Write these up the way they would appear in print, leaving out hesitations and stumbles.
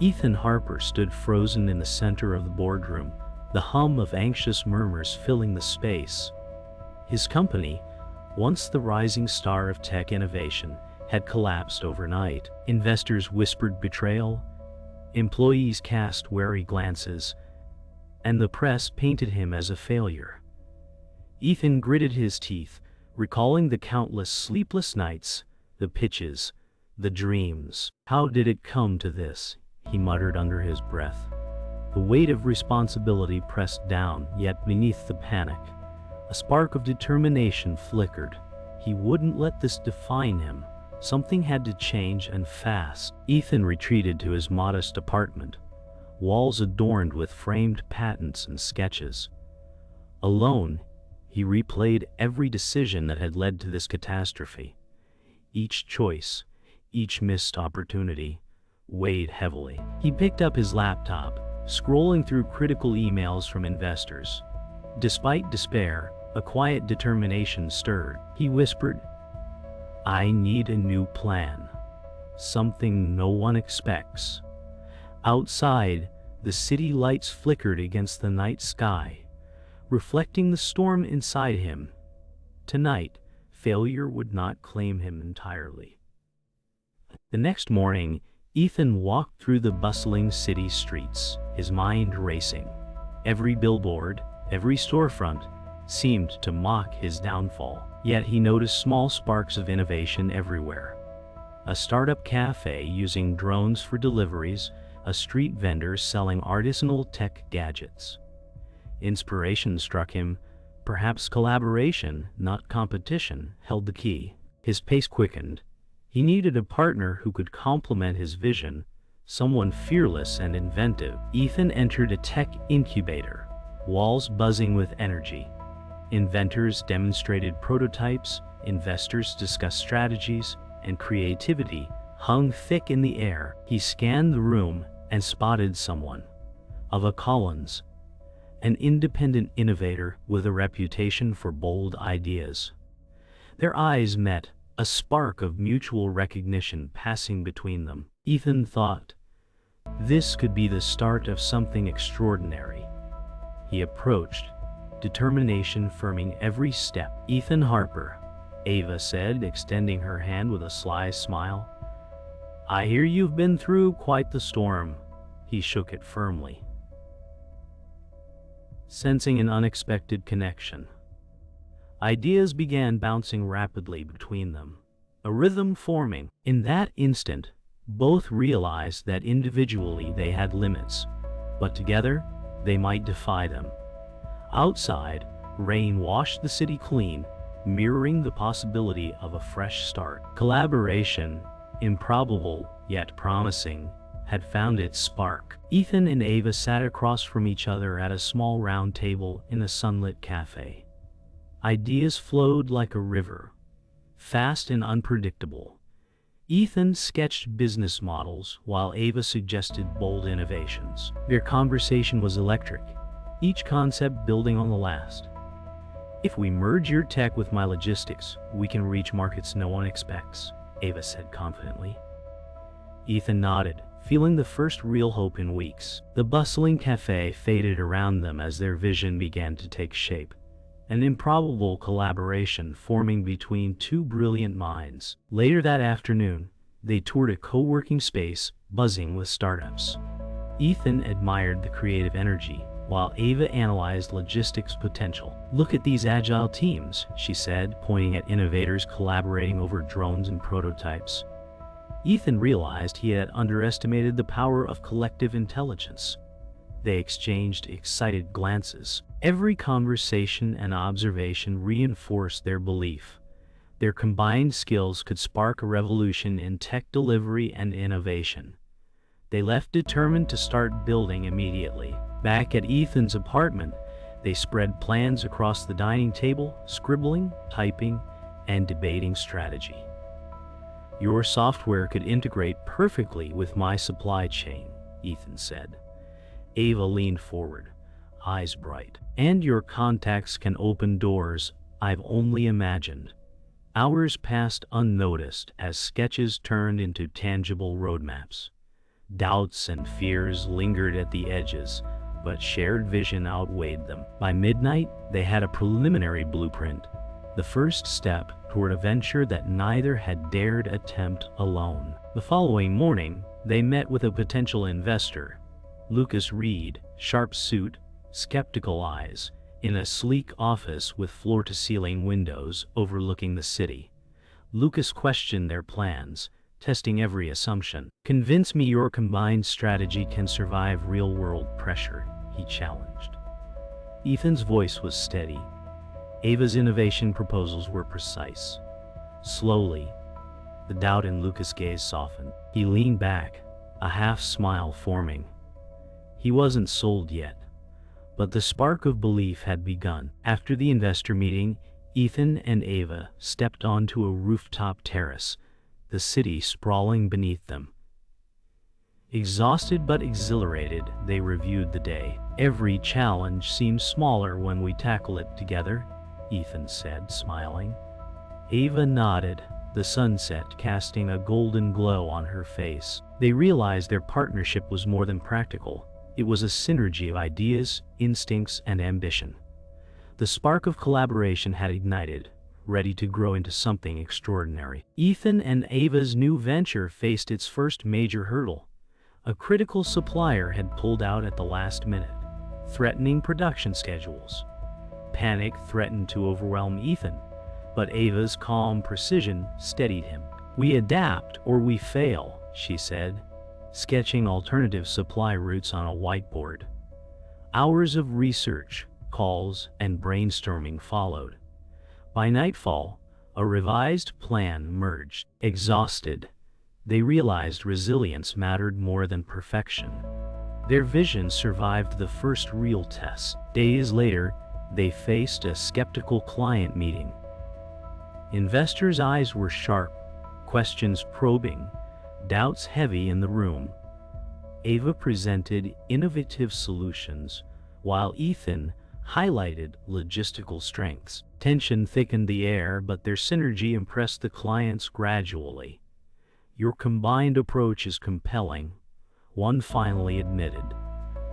Ethan Harper stood frozen in the center of the boardroom, the hum of anxious murmurs filling the space. His company, once the rising star of tech innovation, had collapsed overnight. Investors whispered betrayal, employees cast wary glances, and the press painted him as a failure. Ethan gritted his teeth, recalling the countless sleepless nights, the pitches, the dreams. How did it come to this? He muttered under his breath. The weight of responsibility pressed down, yet beneath the panic, a spark of determination flickered. He wouldn't let this define him. Something had to change, and fast. Ethan retreated to his modest apartment, walls adorned with framed patents and sketches. Alone, he replayed every decision that had led to this catastrophe. Each choice, each missed opportunity, weighed heavily. He picked up his laptop, scrolling through critical emails from investors. Despite despair, a quiet determination stirred. He whispered, "I need a new plan. Something no one expects." Outside, the city lights flickered against the night sky, reflecting the storm inside him. Tonight, failure would not claim him entirely. The next morning, Ethan walked through the bustling city streets, his mind racing. Every billboard, every storefront, seemed to mock his downfall. Yet he noticed small sparks of innovation everywhere. A startup cafe using drones for deliveries, a street vendor selling artisanal tech gadgets. Inspiration struck him. Perhaps collaboration, not competition, held the key. His pace quickened. He needed a partner who could complement his vision, someone fearless and inventive. Ethan entered a tech incubator, walls buzzing with energy. Inventors demonstrated prototypes, investors discussed strategies, and creativity hung thick in the air. He scanned the room and spotted someone. Ava Collins, an independent innovator with a reputation for bold ideas. Their eyes met, a spark of mutual recognition passing between them. Ethan thought, this could be the start of something extraordinary. He approached, determination firming every step. "Ethan Harper," Ava said, extending her hand with a sly smile. "I hear you've been through quite the storm." He shook it firmly, sensing an unexpected connection. Ideas began bouncing rapidly between them, a rhythm forming. In that instant, both realized that individually they had limits, but together they might defy them. Outside, rain washed the city clean, mirroring the possibility of a fresh start. Collaboration, improbable yet promising, had found its spark. Ethan and Ava sat across from each other at a small round table in a sunlit cafe. Ideas flowed like a river, fast and unpredictable. Ethan sketched business models while Ava suggested bold innovations. Their conversation was electric, each concept building on the last. "If we merge your tech with my logistics, we can reach markets no one expects," Ava said confidently. Ethan nodded, feeling the first real hope in weeks. The bustling cafe faded around them as their vision began to take shape, an improbable collaboration forming between two brilliant minds. Later that afternoon, they toured a co-working space buzzing with startups. Ethan admired the creative energy, while Ava analyzed logistics potential. "Look at these agile teams," she said, pointing at innovators collaborating over drones and prototypes. Ethan realized he had underestimated the power of collective intelligence. They exchanged excited glances. Every conversation and observation reinforced their belief. Their combined skills could spark a revolution in tech delivery and innovation. They left determined to start building immediately. Back at Ethan's apartment, they spread plans across the dining table, scribbling, typing, and debating strategy. "Your software could integrate perfectly with my supply chain," Ethan said. Ava leaned forward, eyes bright. "And your contacts can open doors I've only imagined." Hours passed unnoticed as sketches turned into tangible roadmaps. Doubts and fears lingered at the edges, but shared vision outweighed them. By midnight, they had a preliminary blueprint, the first step toward a venture that neither had dared attempt alone. The following morning, they met with a potential investor, Lucas Reed, sharp suit, skeptical eyes, in a sleek office with floor-to-ceiling windows overlooking the city. Lucas questioned their plans, testing every assumption. "Convince me your combined strategy can survive real-world pressure," he challenged. Ethan's voice was steady. Ava's innovation proposals were precise. Slowly, the doubt in Lucas' gaze softened. He leaned back, a half-smile forming. He wasn't sold yet, but the spark of belief had begun. After the investor meeting, Ethan and Ava stepped onto a rooftop terrace, the city sprawling beneath them. Exhausted but exhilarated, they reviewed the day. "Every challenge seems smaller when we tackle it together," Ethan said, smiling. Ava nodded, the sunset casting a golden glow on her face. They realized their partnership was more than practical. It was a synergy of ideas, instincts, and ambition. The spark of collaboration had ignited, ready to grow into something extraordinary. Ethan and Ava's new venture faced its first major hurdle. A critical supplier had pulled out at the last minute, threatening production schedules. Panic threatened to overwhelm Ethan, but Ava's calm precision steadied him. "We adapt or we fail," she said, sketching alternative supply routes on a whiteboard. Hours of research, calls, and brainstorming followed. By nightfall, a revised plan emerged. Exhausted, they realized resilience mattered more than perfection. Their vision survived the first real test. Days later, they faced a skeptical client meeting. Investors' eyes were sharp, questions probing, doubts heavy in the room. Ava presented innovative solutions, while Ethan highlighted logistical strengths. Tension thickened the air, but their synergy impressed the clients gradually. "Your combined approach is compelling," one finally admitted.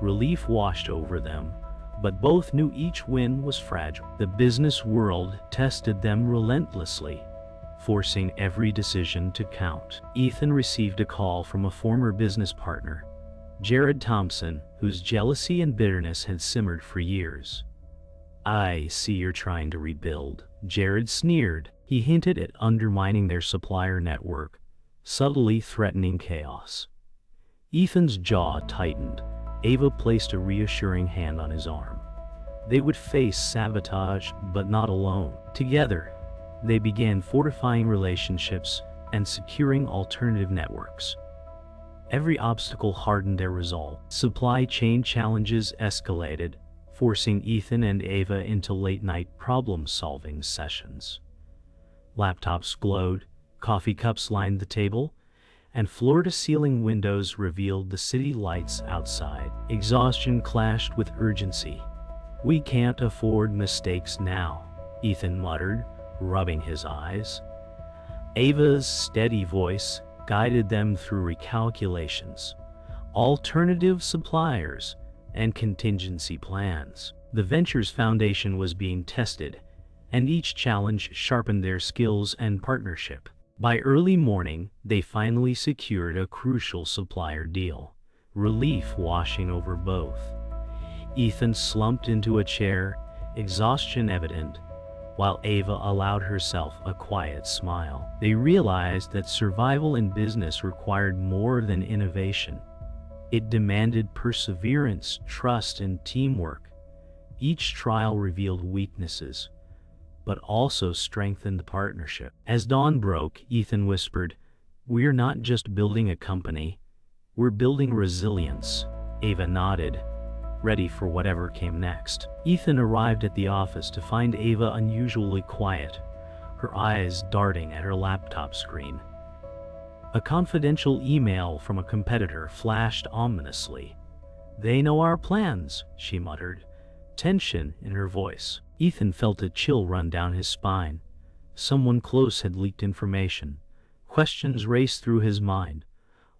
Relief washed over them, but both knew each win was fragile. The business world tested them relentlessly, forcing every decision to count. Ethan received a call from a former business partner, Jared Thompson, whose jealousy and bitterness had simmered for years. "I see you're trying to rebuild," Jared sneered. He hinted at undermining their supplier network, subtly threatening chaos. Ethan's jaw tightened. Ava placed a reassuring hand on his arm. They would face sabotage, but not alone. Together, they began fortifying relationships and securing alternative networks. Every obstacle hardened their resolve. Supply chain challenges escalated, forcing Ethan and Ava into late-night problem-solving sessions. Laptops glowed, coffee cups lined the table, and floor-to-ceiling windows revealed the city lights outside. Exhaustion clashed with urgency. "We can't afford mistakes now," Ethan muttered, rubbing his eyes. Ava's steady voice guided them through recalculations, alternative suppliers, and contingency plans. The venture's foundation was being tested, and each challenge sharpened their skills and partnership. By early morning, they finally secured a crucial supplier deal, relief washing over both. Ethan slumped into a chair, exhaustion evident, while Ava allowed herself a quiet smile. They realized that survival in business required more than innovation. It demanded perseverance, trust, and teamwork. Each trial revealed weaknesses, but also strengthened the partnership. As dawn broke, Ethan whispered, "We're not just building a company, we're building resilience." Ava nodded, ready for whatever came next. Ethan arrived at the office to find Ava unusually quiet, her eyes darting at her laptop screen. A confidential email from a competitor flashed ominously. "They know our plans," she muttered, tension in her voice. Ethan felt a chill run down his spine. Someone close had leaked information. Questions raced through his mind.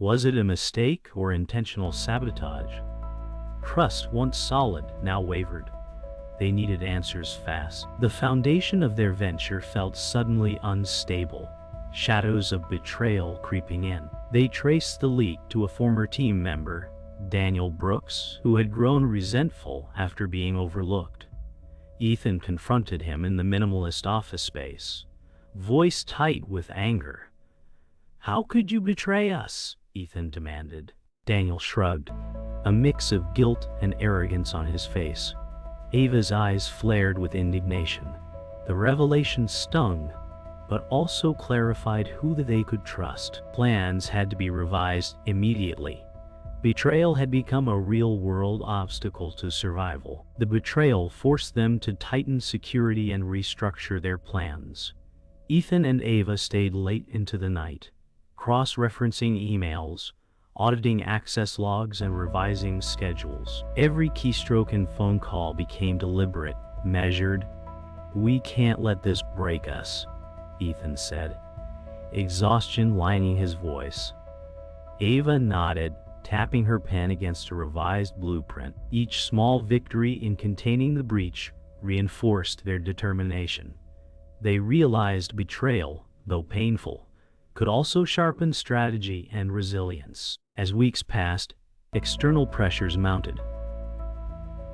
Was it a mistake or intentional sabotage? Trust, once solid, now wavered. They needed answers fast. The foundation of their venture felt suddenly unstable, shadows of betrayal creeping in. They traced the leak to a former team member, Daniel Brooks, who had grown resentful after being overlooked. Ethan confronted him in the minimalist office space, voice tight with anger. "How could you betray us?" Ethan demanded. Daniel shrugged, a mix of guilt and arrogance on his face. Ava's eyes flared with indignation. The revelation stung, but also clarified who they could trust. Plans had to be revised immediately. Betrayal had become a real-world obstacle to survival. The betrayal forced them to tighten security and restructure their plans. Ethan and Ava stayed late into the night, cross-referencing emails, auditing access logs, and revising schedules. Every keystroke and phone call became deliberate, measured. "We can't let this break us," Ethan said, exhaustion lining his voice. Ava nodded, tapping her pen against a revised blueprint. Each small victory in containing the breach reinforced their determination. They realized betrayal, though painful, could also sharpen strategy and resilience. As weeks passed, external pressures mounted.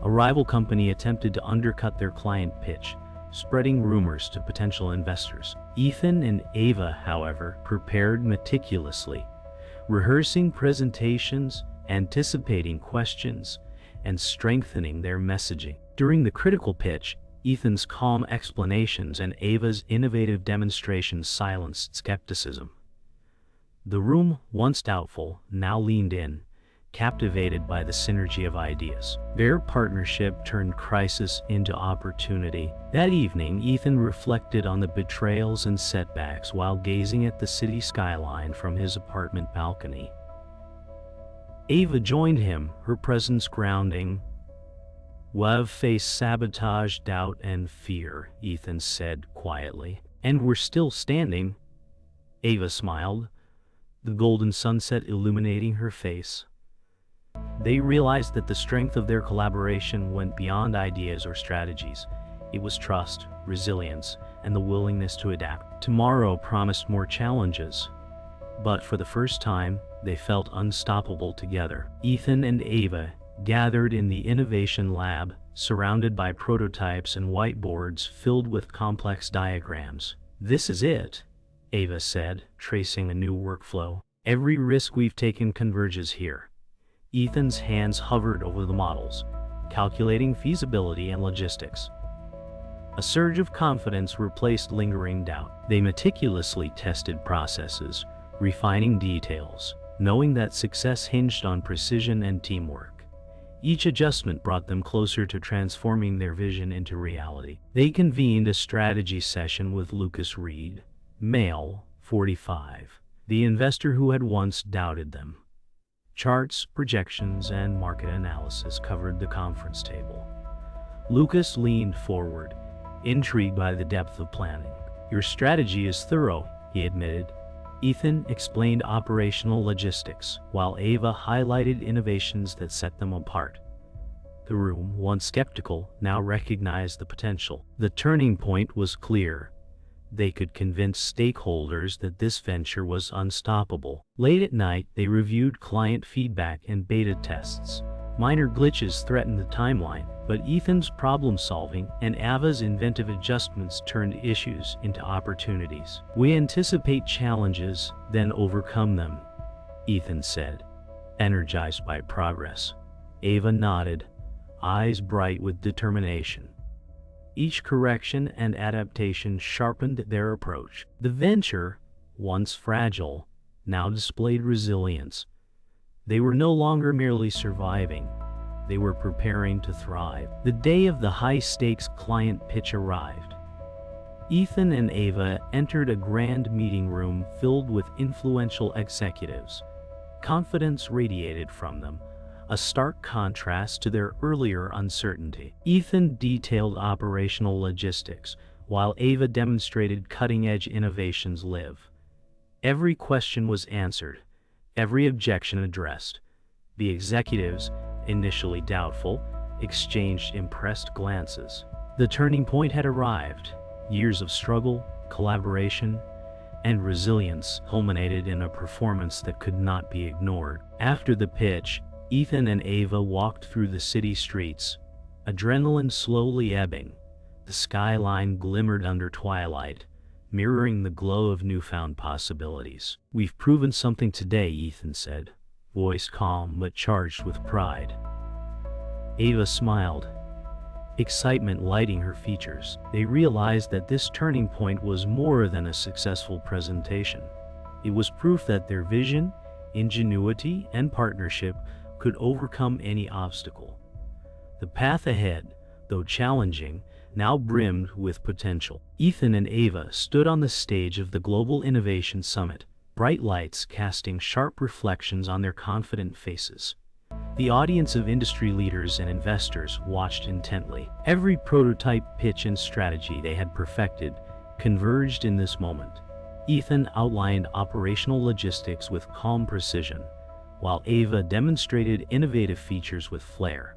A rival company attempted to undercut their client pitch, spreading rumors to potential investors. Ethan and Ava, however, prepared meticulously, rehearsing presentations, anticipating questions, and strengthening their messaging. During the critical pitch, Ethan's calm explanations and Ava's innovative demonstrations silenced skepticism. The room, once doubtful, now leaned in, captivated by the synergy of ideas. Their partnership turned crisis into opportunity. That evening, Ethan reflected on the betrayals and setbacks while gazing at the city skyline from his apartment balcony. Ava joined him, her presence grounding. "We've faced sabotage, doubt, and fear," Ethan said quietly. "And we're still standing." Ava smiled, the golden sunset illuminating her face. They realized that the strength of their collaboration went beyond ideas or strategies. It was trust, resilience, and the willingness to adapt. Tomorrow promised more challenges, but for the first time, they felt unstoppable together. Ethan and Ava gathered in the innovation lab, surrounded by prototypes and whiteboards filled with complex diagrams. "This is it," Ava said, tracing a new workflow. "Every risk we've taken converges here." Ethan's hands hovered over the models, calculating feasibility and logistics. A surge of confidence replaced lingering doubt. They meticulously tested processes, refining details, knowing that success hinged on precision and teamwork. Each adjustment brought them closer to transforming their vision into reality. They convened a strategy session with Lucas Reed, male, 45, the investor who had once doubted them. Charts, projections, and market analysis covered the conference table. Lucas leaned forward, intrigued by the depth of planning. "Your strategy is thorough," he admitted. Ethan explained operational logistics, while Ava highlighted innovations that set them apart. The room, once skeptical, now recognized the potential. The turning point was clear. They could convince stakeholders that this venture was unstoppable. Late at night, they reviewed client feedback and beta tests. Minor glitches threatened the timeline, but Ethan's problem-solving and Ava's inventive adjustments turned issues into opportunities. "We anticipate challenges, then overcome them," Ethan said, energized by progress. Ava nodded, eyes bright with determination. Each correction and adaptation sharpened their approach. The venture, once fragile, now displayed resilience. They were no longer merely surviving. They were preparing to thrive. The day of the high-stakes client pitch arrived. Ethan and Ava entered a grand meeting room filled with influential executives. Confidence radiated from them, a stark contrast to their earlier uncertainty. Ethan detailed operational logistics, while Ava demonstrated cutting-edge innovations live. Every question was answered, every objection addressed. The executives, initially doubtful, exchanged impressed glances. The turning point had arrived. Years of struggle, collaboration, and resilience culminated in a performance that could not be ignored. After the pitch, Ethan and Ava walked through the city streets, adrenaline slowly ebbing. The skyline glimmered under twilight, mirroring the glow of newfound possibilities. "We've proven something today," Ethan said, voice calm but charged with pride. Ava smiled, excitement lighting her features. They realized that this turning point was more than a successful presentation. It was proof that their vision, ingenuity, and partnership could overcome any obstacle. The path ahead, though challenging, now brimmed with potential. Ethan and Ava stood on the stage of the Global Innovation Summit, bright lights casting sharp reflections on their confident faces. The audience of industry leaders and investors watched intently. Every prototype, pitch, and strategy they had perfected converged in this moment. Ethan outlined operational logistics with calm precision, while Ava demonstrated innovative features with flair.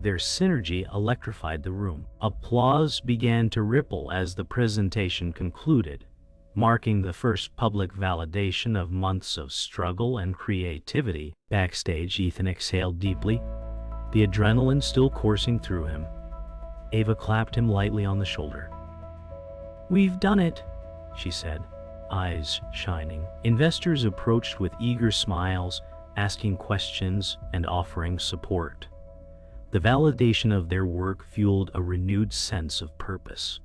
Their synergy electrified the room. Applause began to ripple as the presentation concluded, marking the first public validation of months of struggle and creativity. Backstage, Ethan exhaled deeply, the adrenaline still coursing through him. Ava clapped him lightly on the shoulder. "We've done it," she said, eyes shining. Investors approached with eager smiles, asking questions and offering support. The validation of their work fueled a renewed sense of purpose.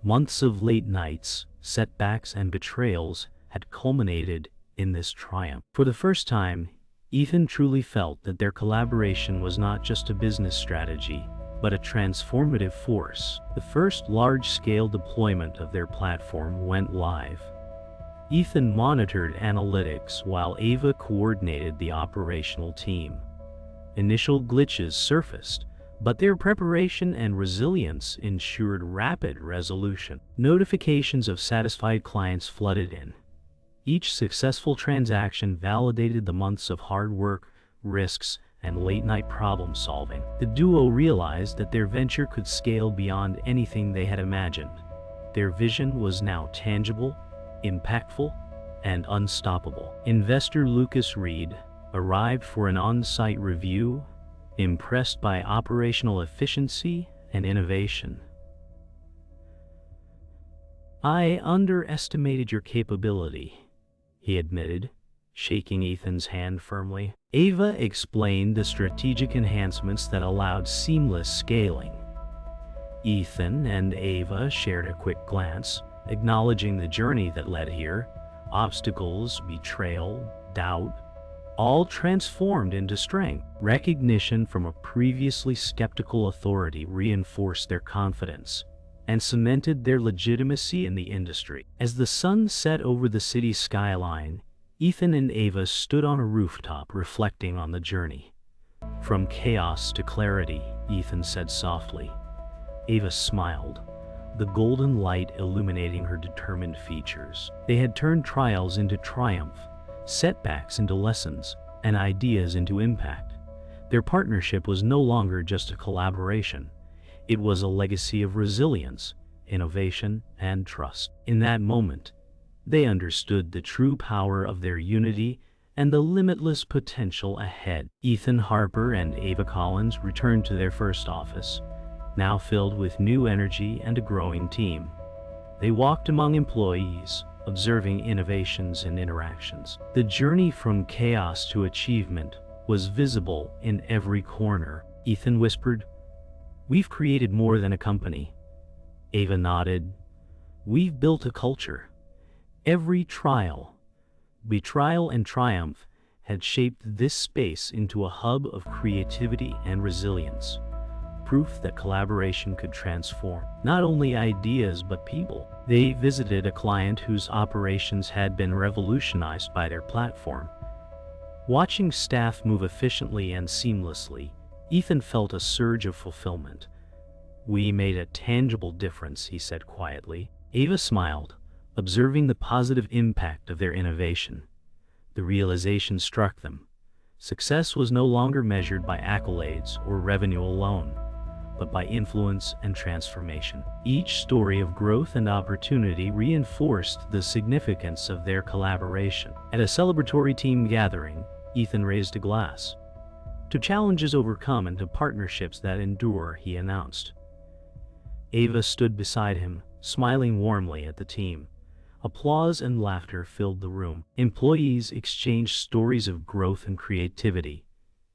Months of late nights, setbacks, and betrayals had culminated in this triumph. For the first time, Ethan truly felt that their collaboration was not just a business strategy, but a transformative force. The first large-scale deployment of their platform went live. Ethan monitored analytics while Ava coordinated the operational team. Initial glitches surfaced, but their preparation and resilience ensured rapid resolution. Notifications of satisfied clients flooded in. Each successful transaction validated the months of hard work, risks, and late-night problem-solving. The duo realized that their venture could scale beyond anything they had imagined. Their vision was now tangible, impactful, and unstoppable. Investor Lucas Reed arrived for an on-site review, impressed by operational efficiency and innovation. "I underestimated your capability," he admitted, shaking Ethan's hand firmly. Ava explained the strategic enhancements that allowed seamless scaling. Ethan and Ava shared a quick glance, acknowledging the journey that led here. Obstacles, betrayal, doubt, all transformed into strength. Recognition from a previously skeptical authority reinforced their confidence and cemented their legitimacy in the industry. As the sun set over the city skyline, Ethan and Ava stood on a rooftop reflecting on the journey. "From chaos to clarity," Ethan said softly. Ava smiled, the golden light illuminating her determined features. They had turned trials into triumph, setbacks into lessons, and ideas into impact. Their partnership was no longer just a collaboration. It was a legacy of resilience, innovation, and trust. In that moment, they understood the true power of their unity and the limitless potential ahead. Ethan Harper and Ava Collins returned to their first office, now filled with new energy and a growing team. They walked among employees, observing innovations and interactions. The journey from chaos to achievement was visible in every corner. Ethan whispered, "We've created more than a company." Ava nodded, "We've built a culture." Every trial, betrayal, and triumph had shaped this space into a hub of creativity and resilience. Proof that collaboration could transform not only ideas but people. They visited a client whose operations had been revolutionized by their platform. Watching staff move efficiently and seamlessly, Ethan felt a surge of fulfillment. "We made a tangible difference," he said quietly. Ava smiled, observing the positive impact of their innovation. The realization struck them. Success was no longer measured by accolades or revenue alone, but by influence and transformation. Each story of growth and opportunity reinforced the significance of their collaboration. At a celebratory team gathering, Ethan raised a glass. "To challenges overcome and to partnerships that endure," he announced. Ava stood beside him, smiling warmly at the team. Applause and laughter filled the room. Employees exchanged stories of growth and creativity,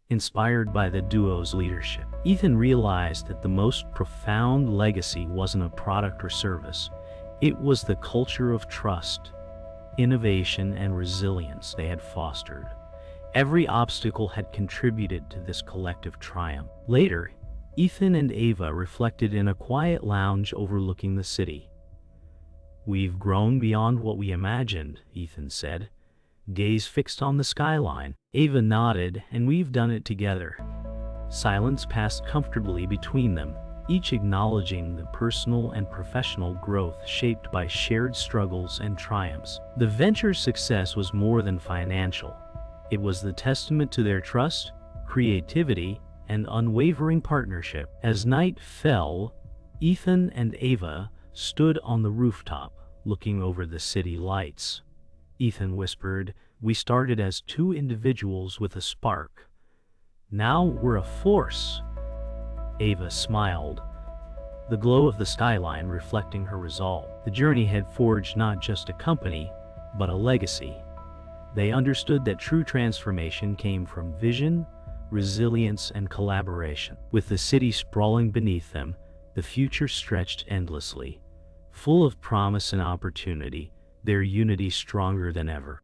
inspired by the duo's leadership. Ethan realized that the most profound legacy wasn't a product or service. It was the culture of trust, innovation, and resilience they had fostered. Every obstacle had contributed to this collective triumph. Later, Ethan and Ava reflected in a quiet lounge overlooking the city. "We've grown beyond what we imagined," Ethan said, gaze fixed on the skyline. Ava nodded, "And we've done it together." Silence passed comfortably between them, each acknowledging the personal and professional growth shaped by shared struggles and triumphs. The venture's success was more than financial. It was the testament to their trust, creativity, and unwavering partnership. As night fell, Ethan and Ava stood on the rooftop, looking over the city lights. Ethan whispered, "We started as two individuals with a spark. Now we're a force." Ava smiled, the glow of the skyline reflecting her resolve. The journey had forged not just a company, but a legacy. They understood that true transformation came from vision, resilience, and collaboration. With the city sprawling beneath them, the future stretched endlessly, full of promise and opportunity, their unity stronger than ever.